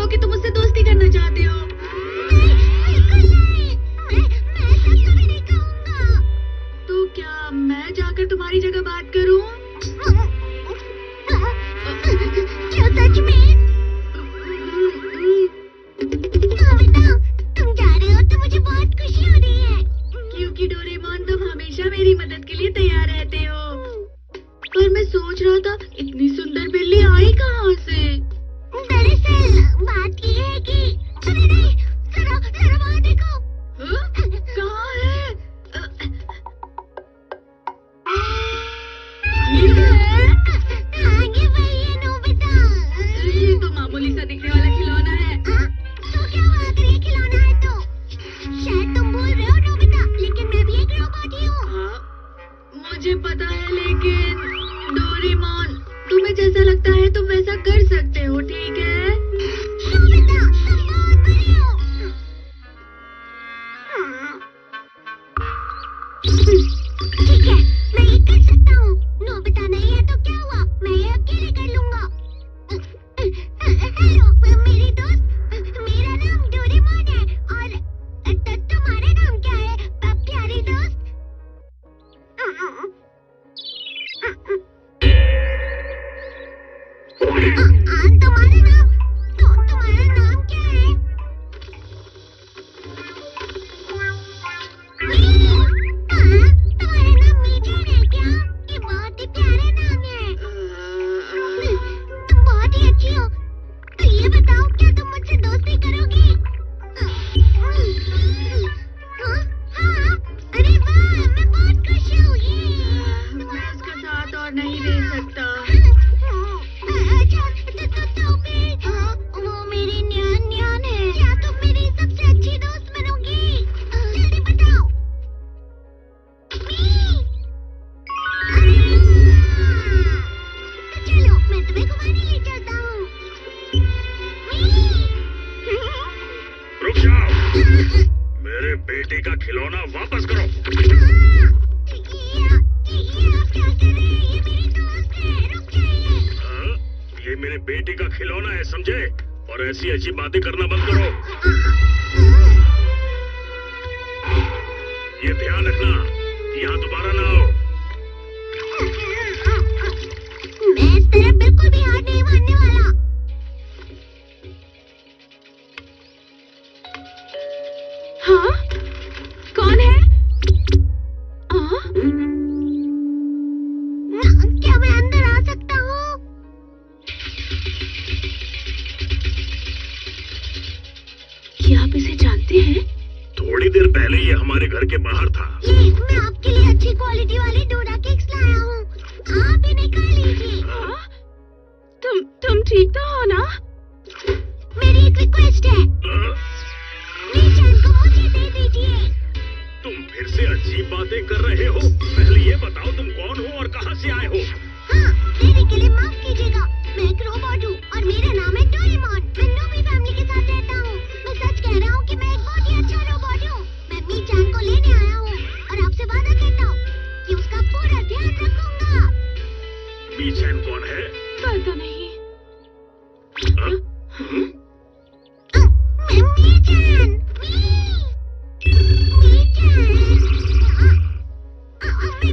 कि तुम मुझसे दोस्ती करना चाहते हो। बिल्कुल नहीं। मैं ऐसा कभी नहीं कहूँगा। तो क्या मैं जाकर तुम्हारी जगह बात करूं? क्या सच में? नोबिता, तुम जा रहे हो तो मुझे बहुत खुशी हो रही है। क्योंकि डोरेमोन तुम हमेशा मेरी मदद के लिए तैयार रहते हो। पर मैं सोच रहा था इतनी सुंदर बिल्ली आई कहाँ से? दरअसल बात ये है कि अरे नहीं, जरा वहाँ देखो। कहाँ है? ये है? आगे वही है नोबिता। ये तो मामूली सा दिखने वाला खिलौना है। तो क्या हुआ अगर ये खिलौना है तो? शायद तुम भूल रहे हो नोबिता, लेकिन मैं भी एक रोबोट ही हूँ। हाँ, मुझे पता है, लेकिन डोरेमोन तुम्हें जैसा लगता है तुम वैसा कर सकते हो, ठीक है? नोबिता, तुम बहुत बुरी हो। ठीक है, मैं ये कर सकता हूँ। नोबिता नहीं है तो क्या हुआ, मैं ये अकेले कर लूंगा। हेलो मेरी दोस्त, मेरा नाम डोरेमोन है और तुम्हारा नाम क्या है प्यारी दोस्त? तुम्हारा नाम क्या है? तुम्हारा नाम मीठन है क्या? ये बहुत ही प्यारा नाम है। तुम बहुत ही अच्छी हो। तो ये बताओ, क्या तुम मुझसे दोस्ती करोगी? हाँ, अरे वाह, मैं बहुत खुश हूँ। मैं उसका साथ और नहीं दे सकता। अच्छा, तो फिर वो मेरी न्यान है। क्या तुम मेरी सबसे अच्छी दोस्त बनोगी? जल्दी बताओ। चलो, मैं तुम्हें घुमाने ले चलता हूँ। रुक जाओ, मेरे बेटे का खिलौना वापस करो। ये आप क्या कर रहे हैं? ये मेरी दोस्त है, रुक जाइए। ये मेरे बेटे का खिलौना है, समझे? और ऐसी ऐसी बातें करना बंद करो। ये ध्यान रखना, यहाँ दोबारा ना आओ। मैं इस तरह बिल्कुल भी हार नहीं मानने वाला। हाँ? कौन है? क्या मैं अंदर आ सकता हूँ? क्या आप इसे जानते हैं? थोड़ी देर पहले ये हमारे घर के बाहर था। ये मैं आपके लिए अच्छी क्वालिटी वाले डोरा केक्स लाया हूँ, आप इन्हें खा लीजिए। तुम ठीक तो हो ना? मेरी एक रिक्वेस्ट है, मीचान को मुझे दे दीजिए। तुम फिर से अजीब बातें कर रहे हो। पहले ये बताओ तुम कौन हो और कहाँ से आए हो? हाँ, देरी के लिए माफ कीजिएगा। मैं एक रोबोट हूँ और मेरा नाम है डोरेमोन। मैं नोबी फैमिली के साथ रहता हूँ। मैं सच कह रहा हूँ कि मैं एक बहुत ही अच्छा रोबोट हूँ। मैं मीचान को लेने आया हूँ और आपसे वादा करता हूँ कि उसका पूरा ध्यान रखूंगा। मीचान कौन है? पता नहीं। मैं मीचान।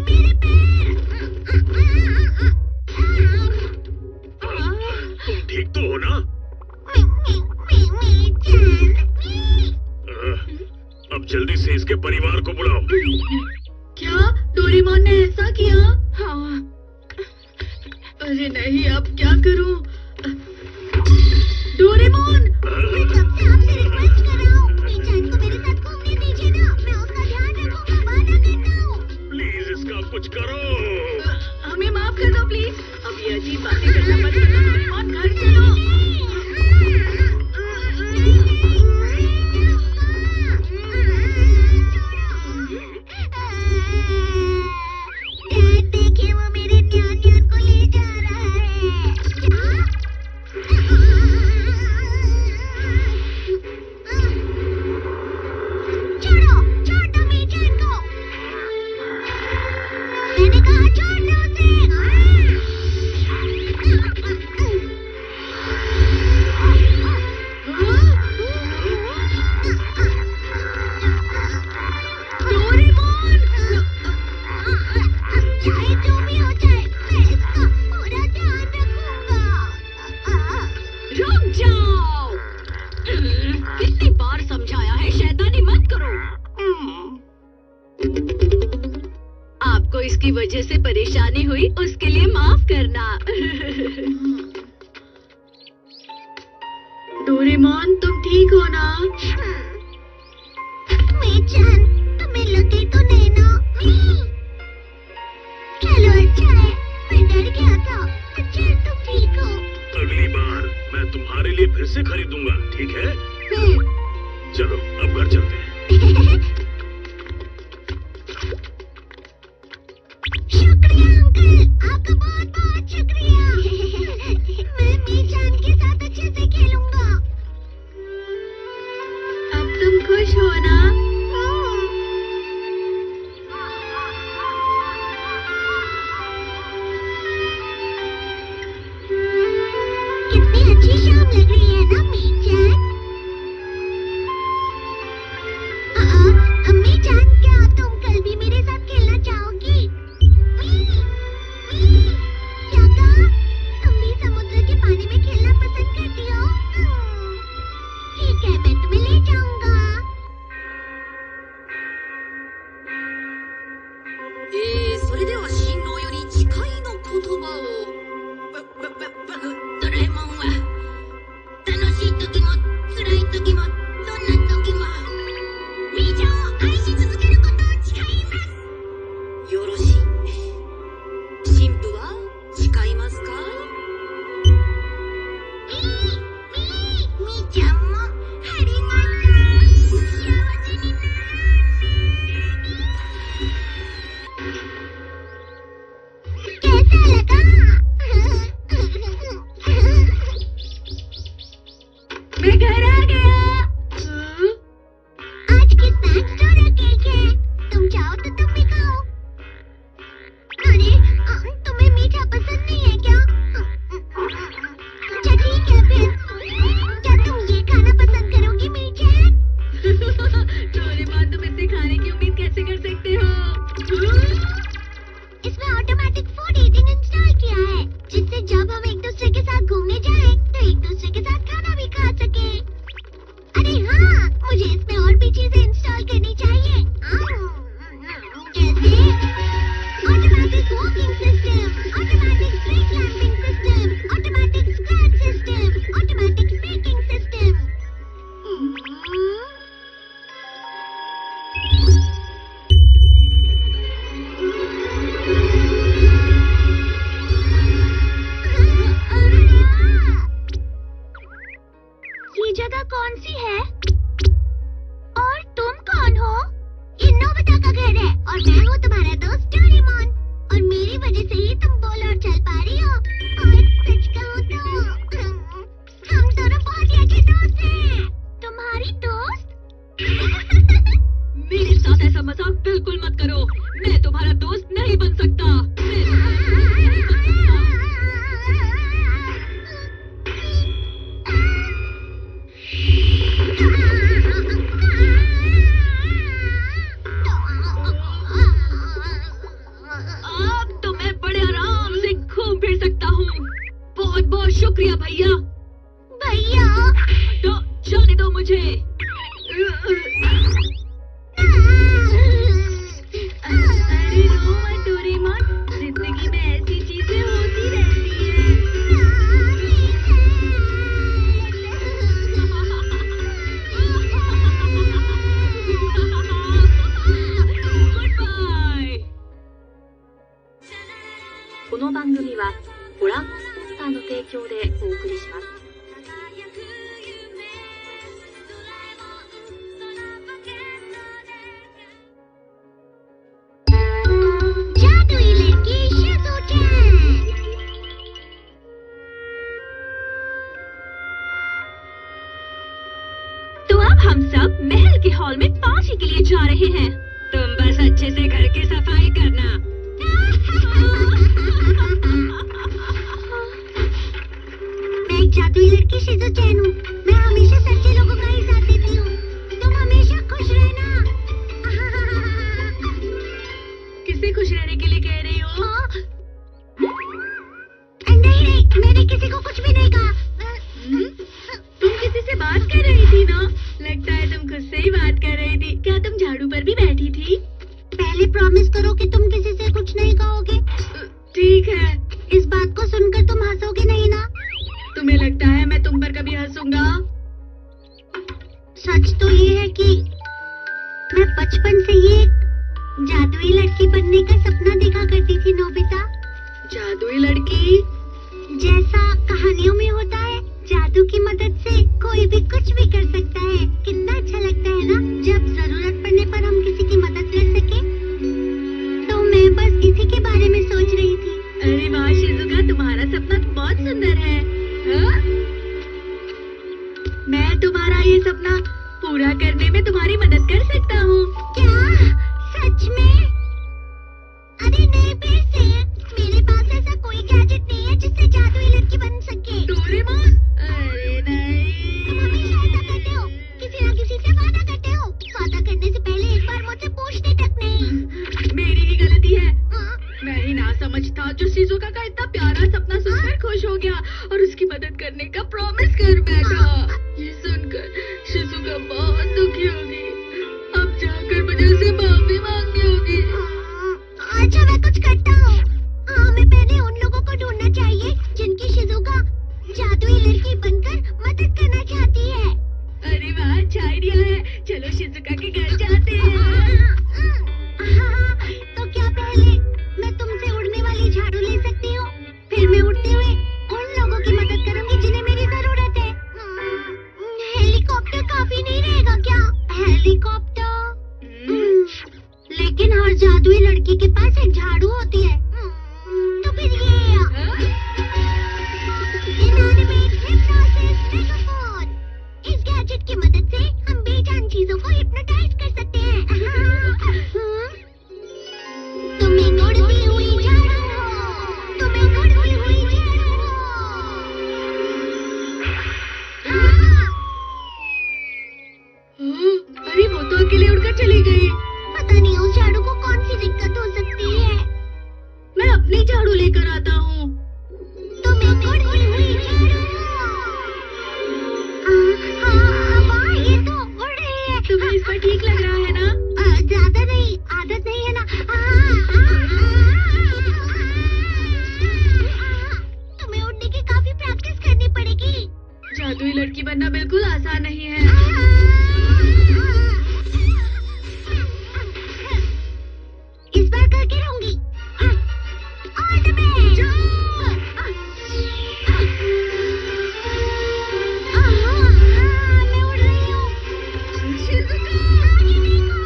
मेरे पैर। तुम ठीक तो हो ना? अब जल्दी से इसके परिवार को बुलाओ। क्या डोरेमोन ने ऐसा किया? हाँ। अरे नहीं, अब क्या करूं? डोरेमोन! मैं कब से आपसे रिक्वेस्ट कर रहा हूँ, मीचान को मेरे साथ घूमने दीजिए ना। मैं उसका ध्यान रखूंगा, वादा करता हूँ। प्लीज इसका कुछ करो। हमें माफ कर दो प्लीज। अब ये अजीब बातें करना बंद कर दो डोरेमोन, घर चलो। देखिए, वो मेरे न्यान को ले जा रहा है। छोड़ो, छोड़ दो मीचान को। मैंने कहा छोड़ दो उसे। हुई उसके लिए माफ करना। डोरेमोन तुम ठीक हो ना? मीचान, तुम्हें लगे तो नहीं ना? चलो अच्छा है, मैं डर गया था। अच्छा तुम ठीक हो? अगली बार मैं तुम्हारे लिए फिर से खरीदूंगा, ठीक है? चलो अब घर चलते हैं। शुक्रिया अंकल, आपका बहुत बहुत शुक्रिया। मैं मीचान के साथ अच्छे से खेलूंगा। अब तुम खुश हो ना? कितनी अच्छी शाम लग रही है ना मीचान? अम्मी जान, क्या तुम कल भी मेरे साथ खेलना चाहोगी? क्या कहा? तुम भी समुद्र के पानी में खेलना पसंद करती हो? ठीक है, मैं तुम्हें ले जाऊंगा। それでは新郎より誓いの言葉を。ドラえもんは楽しい時も辛い時もどんな時もみーちゃんを愛し続けることを誓います。よろしい。新婦は誓いますか？みーちゃんもありがとう。幸せになる。 कैसा लगा? मैं घर आ गया। आज की स्नैक्स डोरा केक है। तुम चाहो तो तुम भी खाओ। अरे, तुम्हें मीठा पसंद नहीं है क्या? अच्छा ठीक है फिर। क्या तुम ये खाना पसंद करोगी मीठा? डोरेमोन तुम इससे खाने की उम्मीद कैसे कर सकते हो? इसमें ऑटोमेटिक फूड ईटिंग इंस्टॉल किया है, जिससे जब हम एक दूसरे के साथ घूमने जाएं, तो एक दूसरे के साथ खाना भी खा सके। अरे हाँ, मुझे इसमें और भी चीजें इंस्टॉल करनी चाहिए। जैसे automatic walking system, automatic street lamping system, automatic scratch system, automatic baking system. ये जगह कौन सी है? और तुम कौन हो? ये नोबिता का घर है और मैं हूँ तुम्हारा दोस्त डोरेमोन। और मेरी वजह से ही तुम बोल और चल पा रही हो। और सच कहूँ तो हम दोनों बहुत ही अच्छे दोस्त हैं। तुम्हारी दोस्त? मेरे साथ ऐसा मजाक बिल्कुल मत करो। मैं तुम्हारा दोस्त नहीं बन सकता। मैं तुम्हारा दोस्त नहीं बन सकता। अब तो मैं बड़े आराम से घूम फिर सकता हूँ। बहुत बहुत शुक्रिया भैया। भैया, तो जाने दो मुझे। अरे रो मत डोरेमोन, जिंदगी में ऐसी चीजें होती रहती है। Good bye. この番組はご覧のスポンサーの提供でお送りします。 जादुई लड़की शिज़ुचैन। तो अब हम सब महल के हॉल में पार्टी के लिए जा रहे हैं। तुम बस अच्छे से घर की सफाई करना। मैं एक जादुई लड़की शिज़ुचैन हूँ। मैं हमेशा सच्चे लोगों का ही साथ देती हूँ। तुम हमेशा खुश रहना। किसे खुश रहने के लिए कह रही हो? नहीं, मैंने किसी को कुछ भी नहीं कहा। तुम किसी से बात कर रही थी ना? लगता है तुम खुद से ही बात कर रही थी। क्या तुम झाड़ू पर भी बैठी थी? पहले प्रॉमिस करो कि तुम किसी से कुछ नहीं कहोगे। ठीक है। इस बात को सुनकर तुम हंसोगे नहीं ना? तुम्हें लगता है मैं तुम पर कभी हंसूंगा? सच तो ये है कि मैं बचपन से ही एक जादुई लड़की बनने का सपना देखा करती थी नोबिता। जादुई लड़की? जैसा कहानियों में होता है, जादू की मदद से कोई भी कुछ भी कर सकता है। कितना अच्छा लगता है ना जब जरूरत पड़ने पर हम किसी की मदद कर सके। तो मैं बस इसी के बारे में सोच रही थी। अरे वाह शिजुका, तुम्हारा सपना तो बहुत सुंदर है। हाँ? मैं तुम्हारा ये सपना पूरा करने में तुम्हारी मदद कर सकता हूँ। क्या? सच में? अरे नहीं पैसे, मेरे पास ऐसा कोई गैजेट नहीं है जिससे जादुई लड़की बन सके। डोरेमोन? अरे नहीं। तुम हमेशा ऐसा करते हो, किसी ना किसी से वादा करते हो। वादा करने से पहले एक बार मुझसे पूछने तक नहीं। मेरी ही गलती है। हाँ? मैं ही ना समझ था जो शिजुका का इतना प्यारा सपना सुनकर खुश हो गया और उसकी मदद करने का प्रॉमिस कर बैठा। ये सुनकर शिजुका बहुत दुखी होगी। अब जाकर मुझे उसे माफी मांगनी होगी। अच्छा मैं कुछ करता हूँ। हमें पहले उन लोगों को ढूंढना चाहिए जिनकी शिजुका जादुई लड़की बनकर मदद करना चाहती है। अरे वाह, अच्छा आइडिया है। चलो शिजुका के घर जाते हैं। तो क्या पहले मैं तुमसे उड़ने वाली झाड़ू ले सकती हूँ? फिर मैं उड़ते हुए उन लोगों की मदद करूंगी जिन्हें मेरी जरूरत है। हेलीकॉप्टर काफी नहीं रहेगा क्या? हेलीकॉप्टर? लेकिन हर जादुई लड़की के पास एक झाड़ू होती है। तो फिर ये इनएनिमेट हिप्नोसिस मेगाफोन। इस गैजेट की मदद से हम बेजान चीजों को हिप्नोटाइज कर सकते हैं। तुम एक उड़ती हुई झाड़ू हो, तुम एक उड़ती हुई झाड़ू हो। अरे वो तो अकेले उड़कर चली गई। पता नहीं उस झाड़ू को कौन सी दिक्कत हो सकती है। मैं अपनी झाड़ू लेकर आता हूँ। तुम एक उड़ती हुई झाड़ू हो। वाह, ये तो उड़ रही है। तुम्हें इस पर ठीक लग रहा है ना? ज्यादा नहीं, आदत नहीं है ना। तुम्हें उड़ने की काफी प्रैक्टिस करनी पड़ेगी। जादुई लड़की बनना बिल्कुल आसान नहीं है। इस बार करके रहूंगी। मैं उड़ रही हूँ। शिजुका, आगे देखो।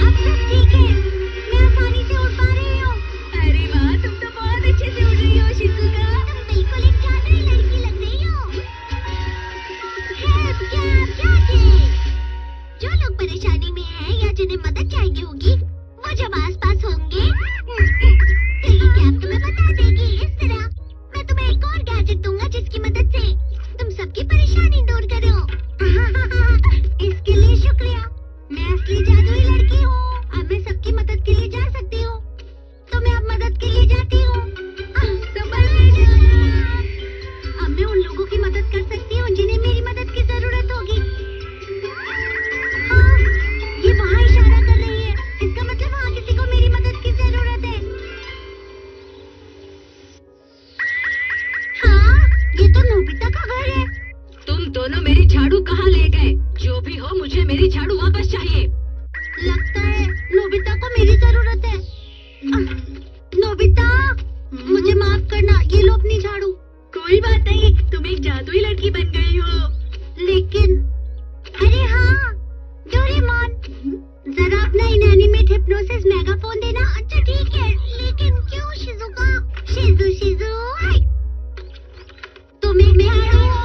अब सब ठीक है, मैं आसानी से उड़ पा रही हूँ। अरे वाह, तुम तो बहुत अच्छे से उड़ रही हो शिजुका। तुम बिल्कुल एक जादुई लड़की लग रही हो। Help gadget. जो लोग परेशानी में हैं या जिन्हें मदद चाहिए होगी, वो जब आसपास होंगे, कैब तुम्हें बता देगी। इस तरह मैं तुम्हें एक और गैजेट दूंगा जिसकी मदद से तुम सबकी परेशानी दूर करो। इसके लिए शुक्रिया। मैं असली जादुई लड़की हूँ। अब मैं सबकी मदद के लिए जा सकती हूँ। तो मैं अब मदद के लिए जाती हूँ। संभल लीजिए। अब मैं उन लोगों की मदद कर सकती हूँ जिन्हें मेरी मदद की जरूरत होगी। हाँ, ये वहाँ इशारा कर रही है। इसका मतलब वहाँ किसी को मेरी मदद की जरूरत है। हाँ, ये तो नोबिता का घर है। तुम दोनों मेरी झाड़ू कहाँ ले गए? जो भी हो, मुझे मेरी झाड़ू वापस चाहिए। लगता है नोबिता को मेरी जरूरत है। नोबिता, मुझे माफ करना। ये लो अपनी झाड़ू। कोई बात नहीं, तुम एक जादुई लड़की बन गई हो। लेकिन अरे हाँ डोरेमोन, जरा अपना इनएनिमेट हिप्नोसिस मेगाफोन देना। अच्छा ठीक है, लेकिन क्यों शिजुका? शिजू हाय। तुम एक झाड़ू हो,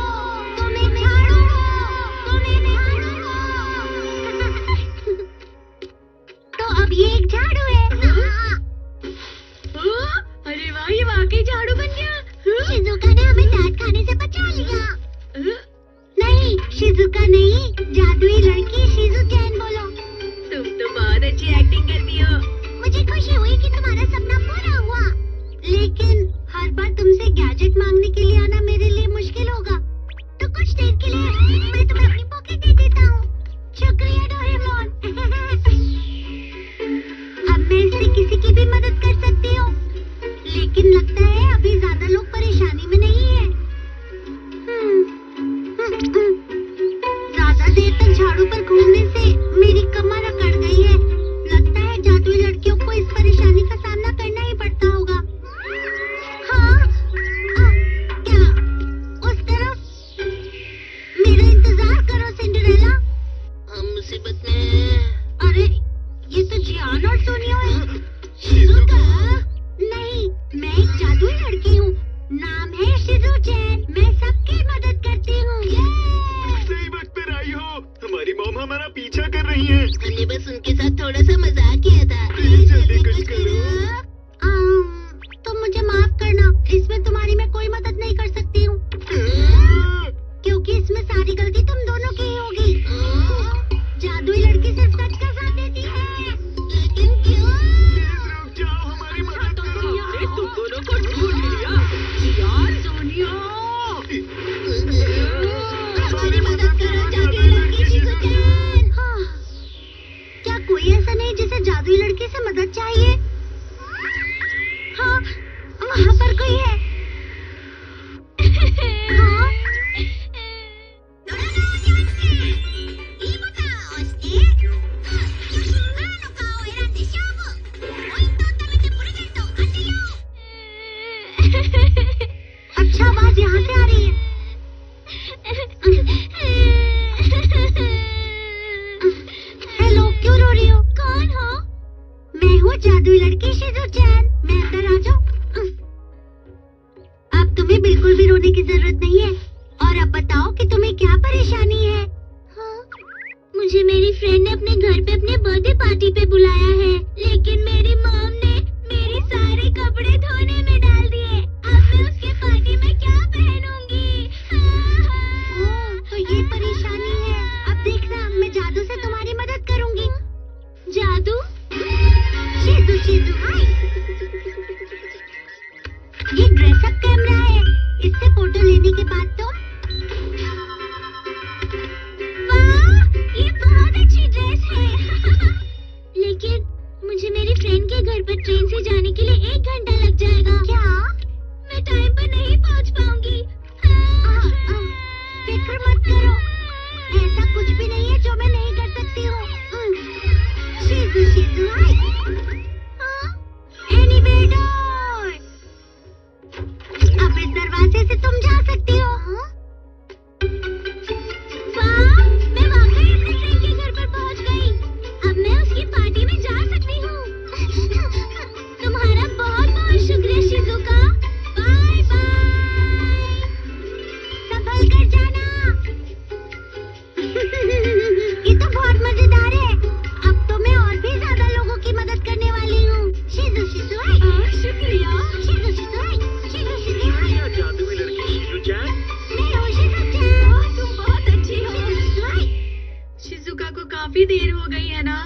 तुम एक झाड़ू हो, तुम एक झाड़ू हो। तो अब ये एक झाड़ू है। अरे वाह, ये वाकई झाड़ू बन गया। शिजुका ने हमें डांट खाने से बचा लिया। नहीं शिजुका नहीं, जादुई लड़की शिजुचैन बोलो। तुम तो बहुत अच्छी एक्टिंग करती हो। मुझे खुशी हुई कि तुम्हारा सपना पूरा हुआ, लेकिन हर बार तुमसे गैजेट मांगने के लिए आना मेरे लिए मुश्किल होगा। तो कुछ देर के लिए मैं तुम्हें अपनी पॉकेट दे देता हूँ। शुक्रिया डोरेमोन। अब मैं इससे किसी की भी मदद कर सकती हूँ, लेकिन लगता है अभी ज्यादा लोग परेशानी में नहीं है। ज्यादा देर तक झाड़ू पर घूमने से मेरी कमर अकड़ गई है। लगता है जादुई लड़कियों को इस परेशानी का सामना करना ही पड़ता होगा। हाँ, क्या उस तरफ? मेरा इंतजार करो सिंड्रेला। हम मुसीबत में हैं। अरे ये तो जियान और सोनिया है। शिज़ुका? नहीं, मैं एक जादुई लड़की हूँ। नाम है शिज़ुचैन। मैं सबकी मदद करती हूँ। सही वक्त पर आई हो। हमारी मॉम हमारा पीछा कर रही है। हमने बस उनके साथ थोड़ा सा मजाक किया था। प्लीज जल्दी कुछ करो। तुम मुझे माफ करना, इसमें तुम्हारी मैं कोई मदद नहीं कर सकती हूँ, क्योंकि इसमें सारी गलती तुम दोनों की ही होगी। जादुई लड़की सिर्फ सच का साथ देती है। लेकिन क्यों? प्लीज रुक जाओ, हमारी मदद करो। तुम दोनों को ढूंढ लिया। यार सोनिया, हमारी मदद करो जादुई लड़की शिज़ुचैन। हाँ, क्या कोई ऐसा नहीं जिसे जादुई लड़की से मदद चाहिए? हाँ, वहाँ पर कोई है। हाँ? ドラゴンジャンプいいボタンを押してマーの顔を選んで勝負ポイントを貯めてプレゼントを当てよう अच्छा, आवाज यहाँ से आ रही है। हेलो, क्यों रो रही हो? कौन हो? मैं हूँ जादुई लड़की शिज़ुचैन। मैं अंदर आ जाऊँ? अब तुम्हें बिल्कुल भी रोने की जरूरत नहीं है। और अब बताओ कि तुम्हें क्या परेशानी है? हाँ? मुझे मेरी फ्रेंड ने अपने घर पे अपने बर्थडे पार्टी पे बुलाया है, लेकिन मेरी मॉम ने मेरे सारे कपड़े धोने में डाल दिए। अब मैं उसके पार्टी में क्या पहनूंगी? ओह, तो ये परेशानी है। अब देखना, मैं जादू से तुम्हारी मदद करूंगी। जादू? शिज़ु शिज़ु हाय। ये ड्रेसअप कैमरा है, इससे फोटो लेने के बाद तुम। वाह, ये बहुत अच्छी ड्रेस है। लेकिन मुझे मेरी फ्रेंड के घर पर ट्रेन से जाने के लिए 1 घंटा लग जाएगा। क्या? मैं टाइम पर नहीं पहुंच पाऊंगी। फिक्र मत करो, ऐसा कुछ भी नहीं है जो मैं नहीं कर सकती हूँ। शिज़ु शिज़ु हाय। Anyway door. अब इस दरवाजे से तुम जा सकती हो। वाह, मैं वाकई अपने फ्रेंड के घर पर पहुंच गई। अब मैं उसकी पार्टी में जा सकती हूँ। तुम्हारा बहुत बहुत शुक्रिया शिज़ुका। Bye bye. संभल कर जाना। ये तो बहुत मजेदार है। अब तो मैं और भी ज्यादा लोगों की मदद करने वाली हूँ। शिज़ु शिज़ु हाय। शुक्रिया। शिज़ु शिज़ु हाय। शिज़ु शिज़ु हाय। जादुई लड़की शिज़ुचैन। मैं हूँ शिज़ुचैन। तुम बहुत अच्छी हो। शिज़ु शिज़ु हाय। शिज़ुका को काफी देर हो गई है ना?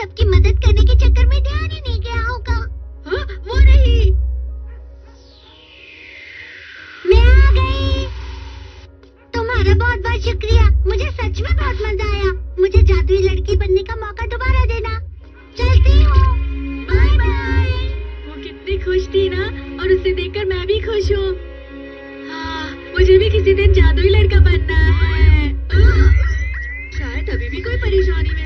सबकी मदद करने के चक्कर में ध्यान ही नहीं गया होगा। हाँ, वो नहीं। मैं आ गई। तुम्हारा बहुत बहुत शुक्रिया। मुझे सच में बहुत मजा आया। मुझे जादुई लड़की बनने का मौका दोबारा देना। चलती हूँ। Bye bye. वो कितनी खुश थी ना, और उसे देखकर मैं भी खुश हूँ। हाँ, मुझे भी किसी दिन जादुई लड़का बनना है। शायद अभी भी कोई परेशानी में